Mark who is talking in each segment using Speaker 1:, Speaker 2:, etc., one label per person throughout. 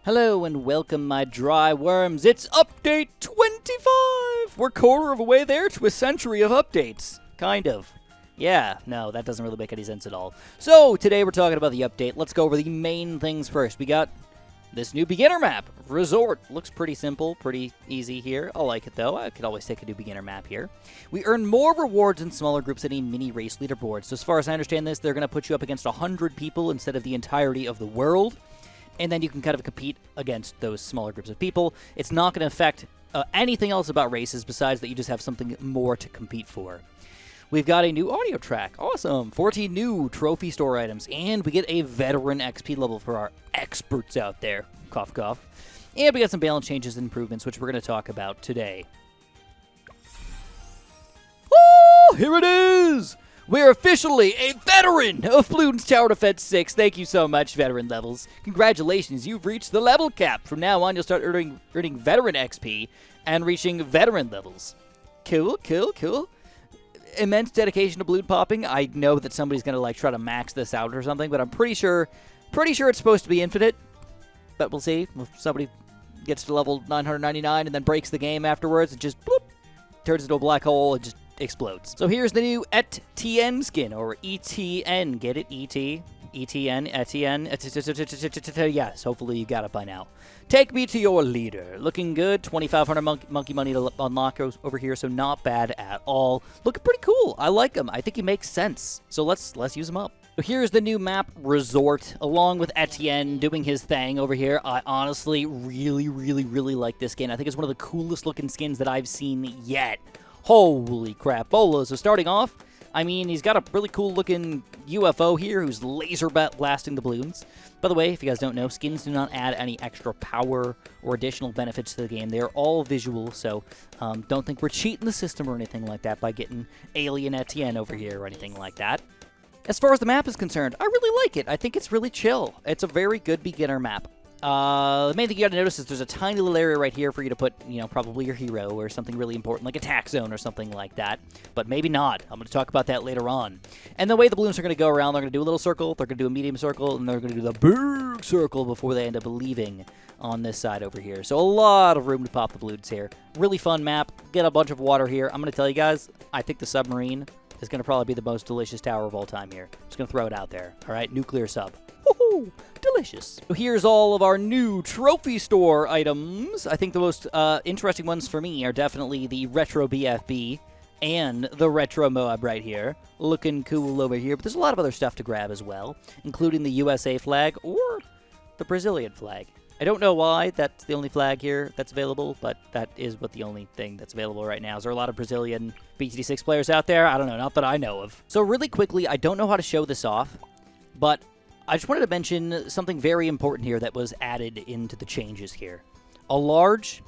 Speaker 1: Hello and welcome, my dry worms. It's update 25! We're quarter of a way there to a century of updates. Kind of. Yeah, no, that doesn't really make any sense at all. So, today we're talking about the update. Let's go over the main things first. We got this new beginner map, Resort. Looks pretty simple, pretty easy here. I like it, though. I could always take a new beginner map here. We earn more rewards in smaller groups than a mini-race leaderboard. So, as far as I understand this, they're going to put you up against 100 people instead of the entirety of the world. And then you can kind of compete against those smaller groups of people. It's not going to affect anything else about races besides that you just have something more to compete for. We've got a new audio track. Awesome. 14 new trophy store items. And we get a veteran XP level for our experts out there. Cough, cough. And we got some balance changes and improvements, which we're going to talk about today. Oh, here it is! We're officially a veteran of Bloons Tower Defense 6. Thank you so much, veteran levels. Congratulations, you've reached the level cap. From now on, you'll start earning veteran XP and reaching veteran levels. Cool, cool, cool. Immense dedication to balloon popping. I know that somebody's going to like try to max this out or something, but I'm pretty sure it's supposed to be infinite. But we'll see. If somebody gets to level 999 and then breaks the game afterwards, it just bloop, turns into a black hole and just explodes. So here's the new Etienne Skin, or ETN. Get it? ETN, Etienne. Yes, hopefully you got it by now. Take me to your leader. Looking good. 2,500 monkey money to unlock over here, so not bad at all. Looking pretty cool. I like him. I think he makes sense. So let's use him up. So here's the new map, Resort, along with Etienne doing his thing over here. I honestly really like this skin. I think it's one of the coolest looking skins that I've seen yet. Holy crapola. So starting off, I mean, he's got a really cool looking UFO here who's laser blasting the balloons. By the way, if you guys don't know, skins do not add any extra power or additional benefits to the game. They're all visual, so don't think we're cheating the system or anything like that by getting Alien Etienne over here or anything like that. As far as the map is concerned, I really like it. I think it's really chill. It's a very good beginner map. The main thing you gotta notice is there's a tiny little area right here for you to put, you know, probably your hero or something really important, like a tack zone or something like that. But maybe not. I'm gonna talk about that later on. And the way the balloons are gonna go around, they're gonna do a little circle, they're gonna do a medium circle, and they're gonna do the big circle before they end up leaving on this side over here. So a lot of room to pop the balloons here. Really fun map. Get a bunch of water here. I'm gonna tell you guys, I think the submarine is gonna probably be the most delicious tower of all time here. Just gonna throw it out there. All right, nuclear sub. Woohoo! Delicious. So here's all of our new trophy store items. I think the most interesting ones for me are definitely the Retro BFB and the Retro Moab right here. Looking cool over here, but there's a lot of other stuff to grab as well, including the USA flag or the Brazilian flag. I don't know why that's the only flag here that's available, but that is what the only thing that's available right now. Is there a lot of Brazilian BTD6 players out there? I don't know, not that I know of. So really quickly, I don't know how to show this off, but I just wanted to mention something very important here that was added into the changes here. A large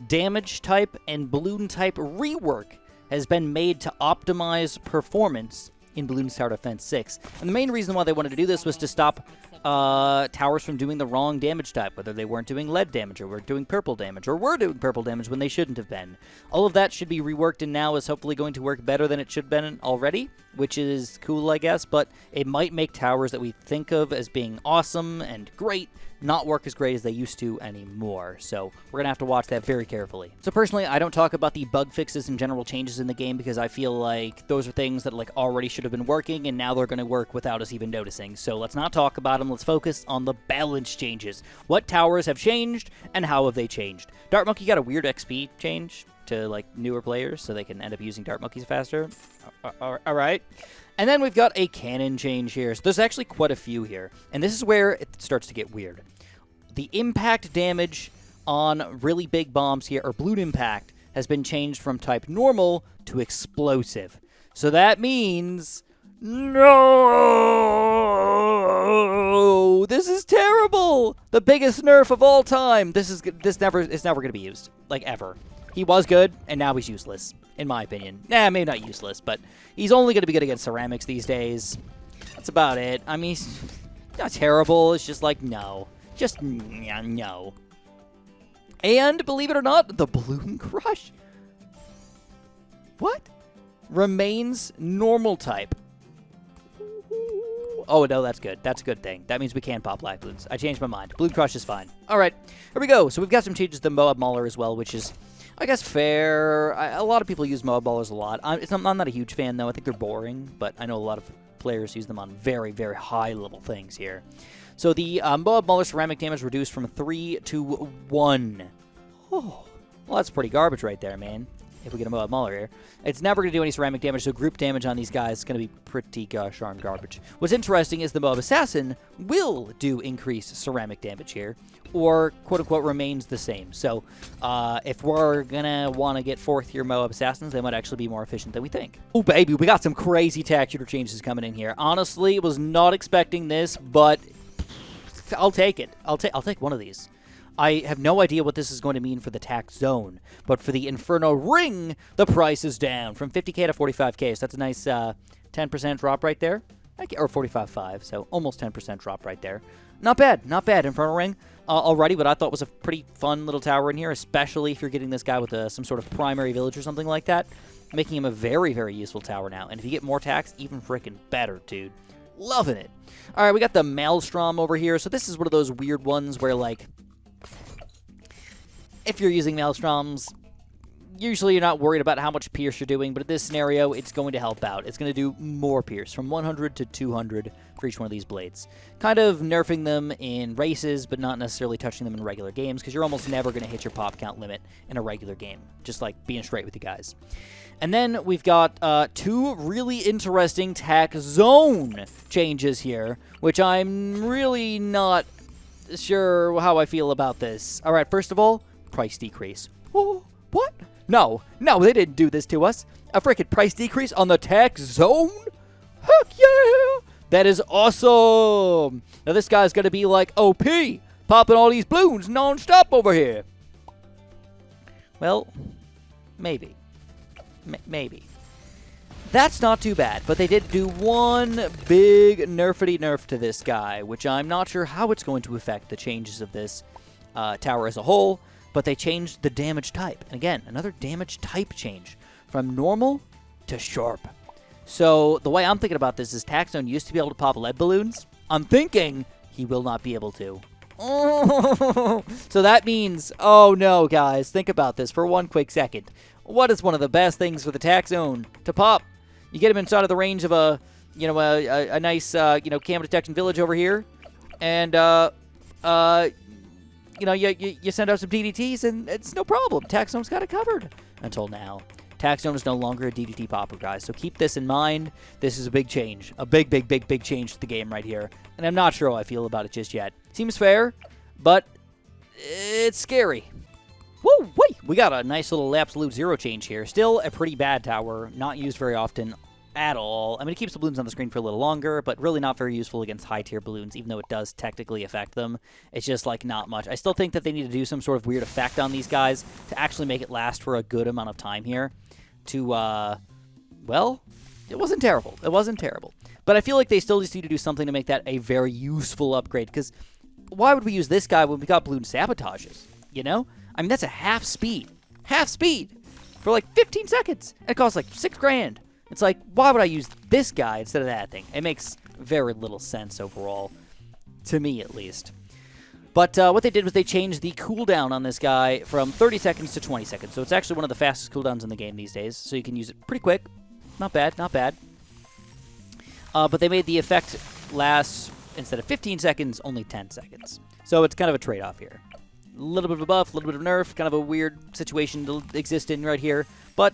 Speaker 1: damage type and balloon type rework has been made to optimize performance in Bloons Tower Defense 6. And the main reason why they wanted to do this was to stop towers from doing the wrong damage type, whether they weren't doing lead damage or were doing purple damage or were doing purple damage when they shouldn't have been. All of that should be reworked and now is hopefully going to work better than it should have been already, which is cool, I guess, but it might make towers that we think of as being awesome and great not work as great as they used to anymore. So we're going to have to watch that very carefully. So personally, I don't talk about the bug fixes and general changes in the game because I feel like those are things that like already should have been working and now they're going to work without us even noticing. So let's not talk about them. Let's focus on the balance changes. What towers have changed and how have they changed? Dart Monkey got a weird XP change to like newer players so they can end up using Dart Monkeys faster. All right. And then we've got a cannon change here. So there's actually quite a few here. And this is where it starts to get weird. The impact damage on really big bombs here, or balloon impact, has been changed from type normal to explosive. So that means... No! This is terrible! The biggest nerf of all time! It's never going to be used. Like, ever. He was good, and now he's useless, in my opinion. Nah, maybe not useless, but he's only going to be good against ceramics these days. That's about it. I mean, he's not terrible. It's just like, no. Just, no. And, believe it or not, the Balloon Crush. What? Remains normal type. Oh, no, that's good. That's a good thing. That means we can pop black balloons. I changed my mind. Balloon Crush is fine. All right, here we go. So we've got some changes to the Moab Mauler as well, which is, I guess, fair. A lot of people use Moab Maulers a lot. I'm not a huge fan, though. I think they're boring, but I know a lot of players use them on very, very high-level things here. So the Moab Mauler ceramic damage reduced from 3 to 1. Oh, well, that's pretty garbage right there, man. If we get a Moab Mauler here. It's never going to do any ceramic damage, so group damage on these guys is going to be pretty gosh darn garbage. What's interesting is the Moab Assassin will do increased ceramic damage here, or quote-unquote remains the same. So if we're going to want to get 4th-tier Moab Assassins, they might actually be more efficient than we think. Oh, baby, we got some crazy tack shooter changes coming in here. Honestly, was not expecting this, but I'll take it. I'll take one of these. I have no idea what this is going to mean for the Tack Zone, but for the Inferno Ring, the price is down from 50k to 45k, so that's a nice 10% drop right there, or 45.5, so almost 10% drop right there. Not bad, not bad. Inferno Ring already, what I thought was a pretty fun little tower in here, especially if you're getting this guy with some sort of primary village or something like that, making him a very, very useful tower now. And if you get more tacks, even freaking better, dude. Loving it. All right, we got the Maelstrom over here, so this is one of those weird ones where, like, if you're using Maelstroms, usually you're not worried about how much pierce you're doing, but in this scenario, it's going to help out. It's going to do more pierce, from 100 to 200 for each one of these blades. Kind of nerfing them in races, but not necessarily touching them in regular games, because you're almost never going to hit your pop count limit in a regular game, just like being straight with you guys. And then we've got 2 really interesting Tack Zone changes here, which I'm really not sure how I feel about this. All right, first of all, price decrease. Oh, what? No, they didn't do this to us. A freaking price decrease on the Tack Zone? Heck yeah! That is awesome! Now this guy's gonna be like OP, popping all these balloons non-stop over here. Well, maybe. Maybe. That's not too bad, but they did do one big nerfity nerf to this guy, which I'm not sure how it's going to affect the changes of this tower as a whole, but they changed the damage type. And again, another damage type change from normal to sharp. So the way I'm thinking about this is Tack Zone used to be able to pop lead balloons. I'm thinking he will not be able to. Oh, so that means, oh no, guys, think about this for one quick second. What is one of the best things for the Tack Zone to pop? You get him inside of the range of a nice, cam detection village over here, and you send out some DDTs, and it's no problem. Tack Zone's got it covered until now. Tack Zone is no longer a DDT popper, guys, so keep this in mind. This is a big change. A big change to the game right here, and I'm not sure how I feel about it just yet. Seems fair, but it's scary. Woo, wait! We got a nice little absolute zero change here. Still a pretty bad tower, not used very often at all. I mean, it keeps the balloons on the screen for a little longer, but really not very useful against high-tier balloons, even though it does technically affect them. It's just, like, not much. I still think that they need to do some sort of weird effect on these guys to actually make it last for a good amount of time here to, well, it wasn't terrible. It wasn't terrible. But I feel like they still just need to do something to make that a very useful upgrade, because why would we use this guy when we got balloon sabotages, you know? I mean, that's a half speed. Half speed! For, like, 15 seconds! And it costs, like, $6 grand. It's like, why would I use this guy instead of that thing? It makes very little sense overall, to me at least. But what they did was they changed the cooldown on this guy from 30 seconds to 20 seconds. So it's actually one of the fastest cooldowns in the game these days. So you can use it pretty quick. Not bad, not bad. But they made the effect last, instead of 15 seconds, only 10 seconds. So it's kind of a trade-off here. A little bit of a buff, a little bit of nerf, kind of a weird situation to exist in right here. But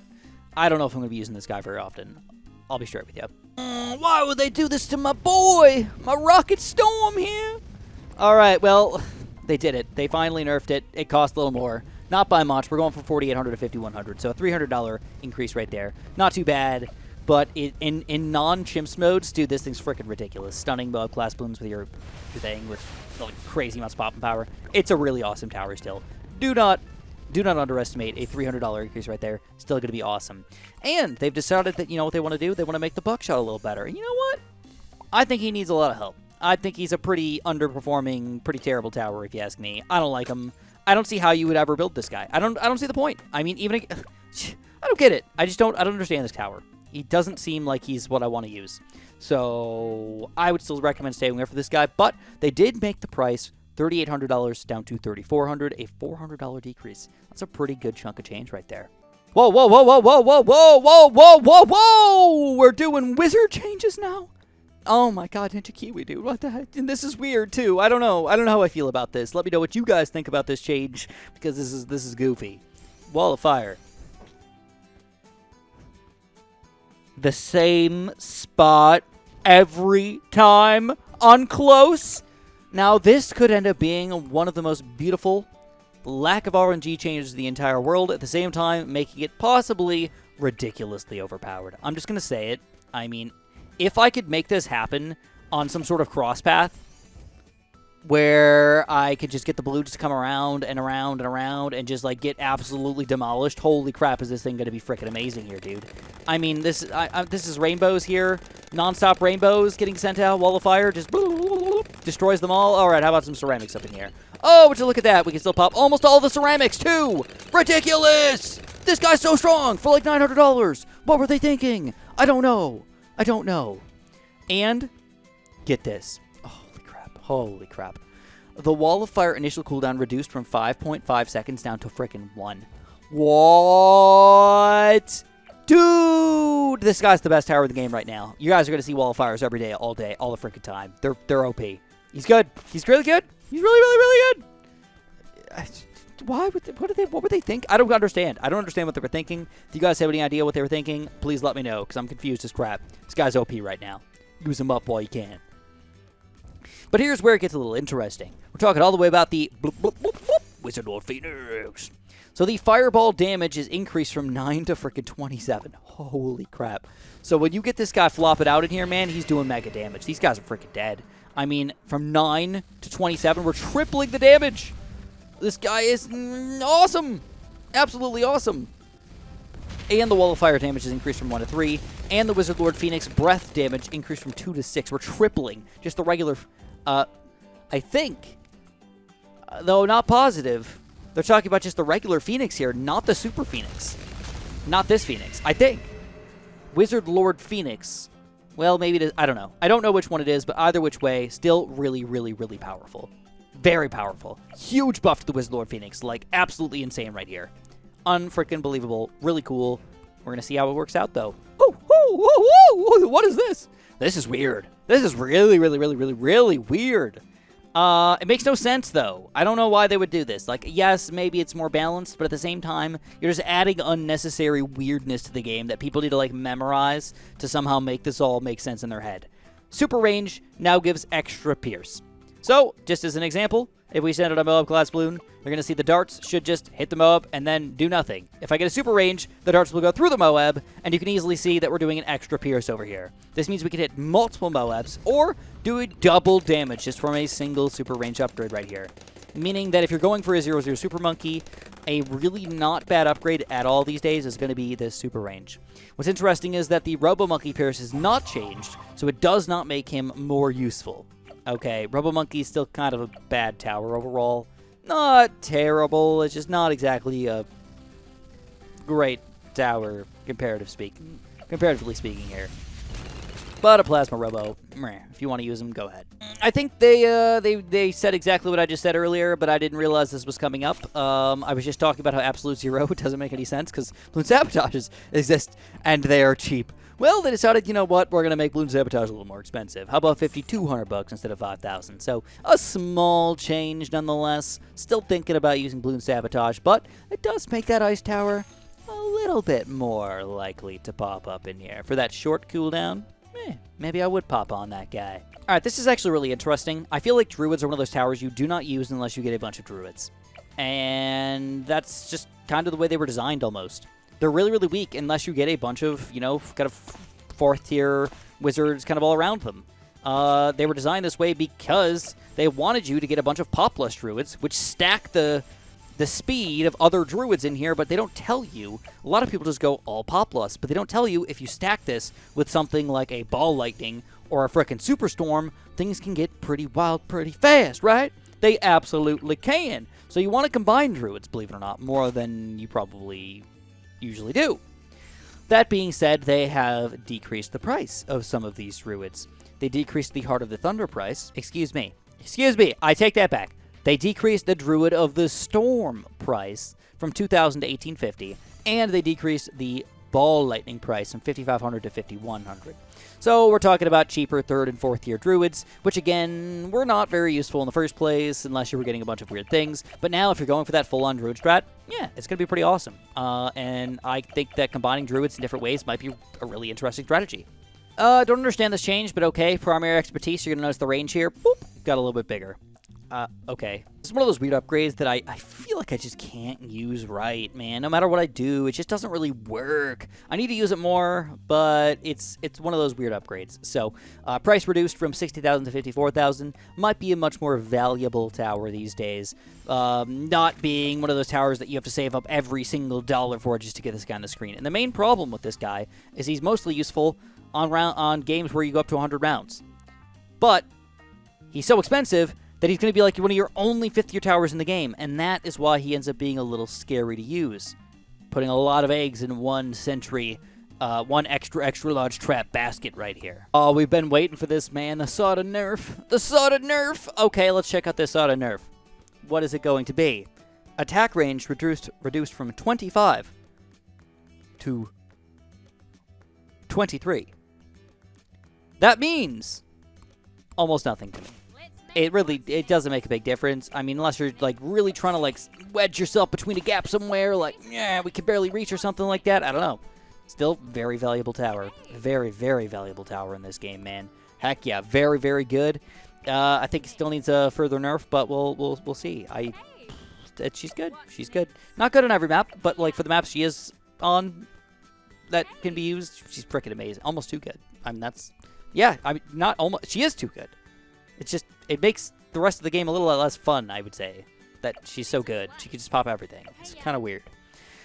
Speaker 1: I don't know if I'm going to be using this guy very often. I'll be straight with you. Why would they do this to my boy? My Rocket Storm here? Alright, well, they did it. They finally nerfed it. It cost a little more. Not by much. We're going from 4,800 to 5,100. So a $300 increase right there. Not too bad. But in non-chimps modes, dude, this thing's freaking ridiculous. Stunning Moab class balloons with your thing with like, crazy amounts of popping power. It's a really awesome tower still. Do not underestimate a $300 increase right there. Still going to be awesome. And they've decided that, you know what they want to do? They want to make the buckshot a little better. And you know what? I think he needs a lot of help. I think he's a pretty underperforming, pretty terrible tower, if you ask me. I don't like him. I don't see how you would ever build this guy. I don't see the point. I mean, even I don't get it. I don't understand this tower. He doesn't seem like he's what I want to use. So I would still recommend staying away for this guy, but they did make the price $3,800 down to $3,400, a $400 decrease. That's a pretty good chunk of change right there. Whoa, whoa, whoa, whoa, whoa, whoa, whoa, whoa, whoa, whoa, whoa! We're doing wizard changes now? Oh my god, Ninja Kiwi, dude. What the heck? And this is weird, too. I don't know. I don't know how I feel about this. Let me know what you guys think about this change, because this is goofy. Wall of Fire. The same spot every time on close. Now, this could end up being one of the most beautiful lack of RNG changes in the entire world, at the same time making it possibly ridiculously overpowered. I'm just going to say it. I mean, if I could make this happen on some sort of cross path where I could just get the balloons to come around and around and around and just, like, get absolutely demolished, holy crap, is this thing going to be freaking amazing here, dude. I mean, this is rainbows here, non-stop rainbows getting sent out, wall of fire, just destroys them all. All right, how about some ceramics up in here? Oh, would you look at that? We can still pop almost all the ceramics, too! Ridiculous! This guy's so strong for, like, $900! What were they thinking? I don't know. I don't know. And, get this. Holy crap. The Wall of Fire initial cooldown reduced from 5.5 seconds down to frickin' 1. What? Dude! This guy's the best tower in the game right now. You guys are going to see Wall of Fires every day, all the frickin' time. They're OP. He's good. He's really good. He's really, really, really good. What would they think? I don't understand. I don't understand what they were thinking. If you guys have any idea what they were thinking, please let me know, because I'm confused as crap. This guy's OP right now. Use him up while you can. But here's where it gets a little interesting. We're talking all the way about the Wizard Lord Phoenix. So the fireball damage is increased from 9 to frickin' 27. Holy crap. So when you get this guy flopping out in here, man, he's doing mega damage. These guys are freaking dead. I mean, from 9 to 27, we're tripling the damage. This guy is awesome. Absolutely awesome. And the Wall of Fire damage is increased from 1 to 3. And the Wizard Lord Phoenix breath damage increased from 2 to 6. We're tripling just the regular... I think, though not positive, they're talking about just the regular Phoenix here, not the Super Phoenix. Not this Phoenix, I think. Wizard Lord Phoenix. Well, maybe it is. I don't know. I don't know which one it is, but either which way, still really, really, really powerful. Very powerful. Huge buff to the Wizard Lord Phoenix. Like, absolutely insane right here. Unfreaking believable. Really cool. We're going to see how it works out, though. Oh, oh, oh, oh, what is this? This is weird. This is really, really, really, really, really weird. It makes no sense, though. I don't know why they would do this. Like, yes, maybe it's more balanced, but at the same time, you're just adding unnecessary weirdness to the game that people need to, like, memorize to somehow make this all make sense in their head. Super range now gives extra pierce. So, just as an example, if we send out a Moab class balloon, you're going to see the darts should just hit the Moab and then do nothing. If I get a super range, the darts will go through the Moab, and you can easily see that we're doing an extra pierce over here. This means we can hit multiple Moabs, or do a double damage just from a single super range upgrade right here. Meaning that if you're going for a 0-0 Super Monkey, a really not bad upgrade at all these days is going to be this super range. What's interesting is that the Robo Monkey pierce is not changed, so it does not make him more useful. Okay, Robo Monkey is still kind of a bad tower overall. Not terrible, it's just not exactly a great tower, comparatively speaking here. But a Plasma Robo, if you want to use them, go ahead. I think they said exactly what I just said earlier, but I didn't realize this was coming up. I was just talking about how Absolute Zero doesn't make any sense, because Bloons Sabotages exist, and they are cheap. Well, they decided, you know what, we're going to make Bloons Sabotage a little more expensive. How about $5,200 instead of $5,000? So, a small change nonetheless. Still thinking about using Bloons Sabotage, but it does make that ice tower a little bit more likely to pop up in here. For that short cooldown, maybe I would pop on that guy. Alright, this is actually really interesting. I feel like Druids are one of those towers you do not use unless you get a bunch of Druids. And that's just kind of the way they were designed almost. They're really, really weak unless you get a bunch of, you know, kind of fourth-tier wizards kind of all around them. They were designed this way because they wanted you to get a bunch of Poplus Druids, which stack the speed of other Druids in here, but they don't tell you. A lot of people just go all Poplus, but they don't tell you if you stack this with something like a Ball Lightning or a frickin' Superstorm, things can get pretty wild pretty fast, right? They absolutely can. So you want to combine Druids, believe it or not, more than you probably usually do. That being said, they have decreased the price of some of these druids. They decreased the Heart of the Thunder price. Excuse me, I take that back. They decreased the Druid of the Storm price from 2,000 to 1,850, and they decreased the Ball Lightning price from 5,500 to 5,100. So we're talking about cheaper 3rd and 4th tier druids, which again, were not very useful in the first place unless you were getting a bunch of weird things. But now if you're going for that full-on druid strat, yeah, it's going to be pretty awesome. And I think that combining druids in different ways might be a really interesting strategy. Don't understand this change, but okay. Primary expertise, you're going to notice the range here, boop, got a little bit bigger. Okay. It's one of those weird upgrades that I feel like I just can't use right, man. No matter what I do, it just doesn't really work. I need to use it more, but it's one of those weird upgrades. So, price reduced from 60,000 to 54,000 might be a much more valuable tower these days. Not being one of those towers that you have to save up every single dollar for just to get this guy on the screen. And the main problem with this guy is he's mostly useful on games where you go up to 100 rounds. But he's so expensive that he's going to be like one of your only 5th tier towers in the game, and that is why he ends up being a little scary to use. Putting a lot of eggs in one sentry, one extra large trap basket right here. Oh, we've been waiting for this, man. The Soda nerf. The Soda nerf. Okay, let's check out this Soda nerf. What is it going to be? Attack range reduced from 25 to 23. That means almost nothing to me. It doesn't make a big difference. I mean, unless you're, like, really trying to, like, wedge yourself between a gap somewhere, like, yeah, we can barely reach or something like that. I don't know. Still, very valuable tower. Very, very valuable tower in this game, man. Heck yeah, very, very good. I think it still needs a further nerf, but we'll see. She's good. She's good. Not good on every map, but, like, for the maps she is on that can be used, she's freaking amazing. Almost too good. I mean, not almost. She is too good. It's just, it makes the rest of the game a little less fun, I would say, that she's so good. She can just pop everything. It's kind of weird.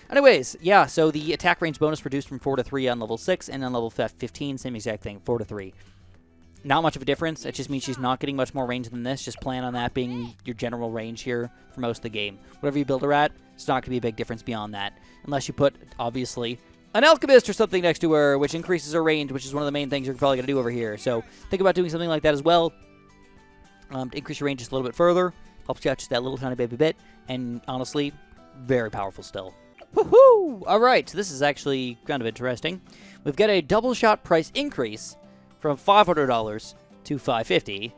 Speaker 1: Anyways, yeah, so the attack range bonus reduced from 4 to 3 on level 6, and on level 15, same exact thing, 4 to 3. Not much of a difference. It just means she's not getting much more range than this. Just plan on that being your general range here for most of the game. Whatever you build her at, it's not going to be a big difference beyond that. Unless you put, obviously, an Alchemist or something next to her, which increases her range, which is one of the main things you're probably going to do over here. So think about doing something like that as well. To increase your range just a little bit further, helps you out just that little tiny baby bit, and honestly, very powerful still. Woohoo! Alright, so this is actually kind of interesting. We've got a double shot price increase from $500 to $550.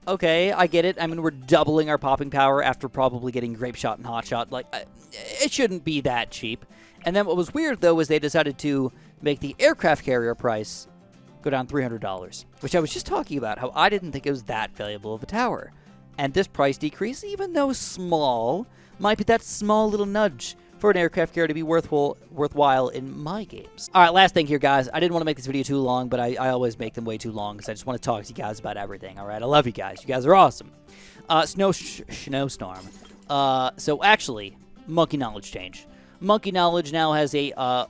Speaker 1: Okay, I get it. I mean, we're doubling our popping power after probably getting Grape Shot and Hot Shot. Like, it shouldn't be that cheap. And then what was weird, though, was they decided to make the aircraft carrier price go down $300, which I was just talking about, how I didn't think it was that valuable of a tower. And this price decrease, even though small, might be that small little nudge for an aircraft carrier to be worthwhile in my games. All right, last thing here, guys. I didn't want to make this video too long, but I always make them way too long because I just want to talk to you guys about everything, all right? I love you guys. You guys are awesome. Snowstorm. So actually, Monkey Knowledge change. Monkey Knowledge now has an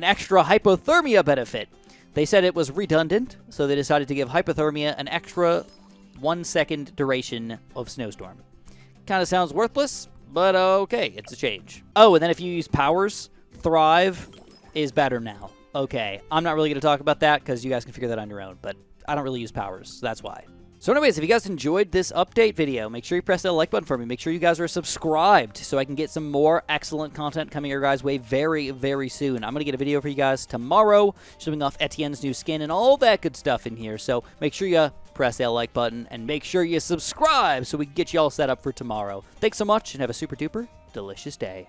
Speaker 1: extra hypothermia benefit. They said it was redundant, so they decided to give hypothermia an extra 1 second duration of Snowstorm. Kind of sounds worthless, but okay, it's a change. Oh, and then if you use powers, Thrive is better now. Okay, I'm not really going to talk about that because you guys can figure that on your own, but I don't really use powers, so that's why. So anyways, if you guys enjoyed this update video, make sure you press that like button for me. Make sure you guys are subscribed so I can get some more excellent content coming your guys' way very, very soon. I'm going to get a video for you guys tomorrow, showing off Etienne's new skin and all that good stuff in here. So make sure you press that like button and make sure you subscribe so we can get you all set up for tomorrow. Thanks so much and have a super duper delicious day.